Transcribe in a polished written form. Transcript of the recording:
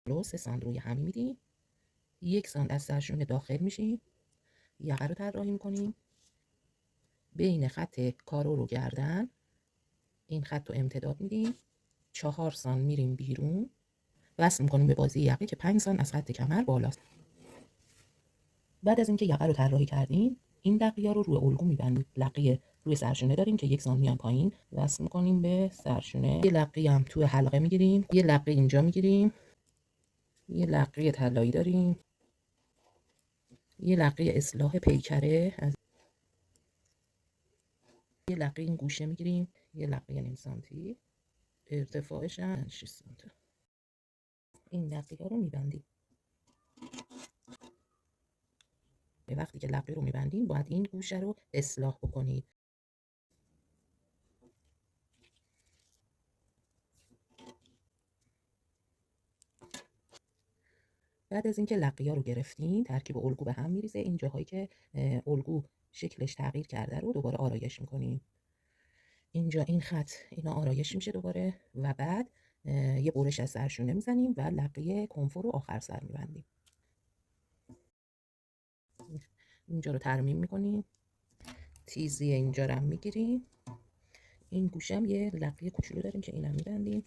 رو 3 سانت روی هم میدیم، 1 سانت از سرشونه داخل میشیم، یقه رو طراحی میکنیم، بین خط کارو رو گردن این خط رو امتداد میدیم، 4 سانت میریم بیرون، وصل میکنیم به بازی یقه که 5 سانت از خط کمر بالاست. بعد از اینکه یقه رو طراحی کردیم، این لقی‌ها رو روی الگو میبندیم. لقی روی سرشونه داریم که 1 سانت میان پایین، وصل میکنیم به سرشونه. یه لقی هم توی حلقه میگیریم، یه لقی اینجا میگیریم، یه لقی طلایی داریم، یه لقی اصلاح پیکره، از یه لقی این گوشه میگیریم، یه لقی نیم سانتی، ارتفاعش هم 6 سانت. این لقی ها رو میبندیم. به وقتی که لقی رو میبندیم باید این گوشه رو اصلاح بکنید. بعد از اینکه لقی ها رو گرفتیم، ترکیب الگو به هم میریزه. این جاهایی که الگو شکلش تغییر کرده رو دوباره آرایش میکنیم. اینجا این خط اینا آرایش میشه دوباره و بعد یه برش از سرشونه میزنیم و لقی کنفور رو آخر سر میبندیم. اینجا رو ترمیم میکنیم، تیزی اینجا رو هم میگیریم، این گوشه هم یه لقی کوچولو داریم که اینم میبندیم.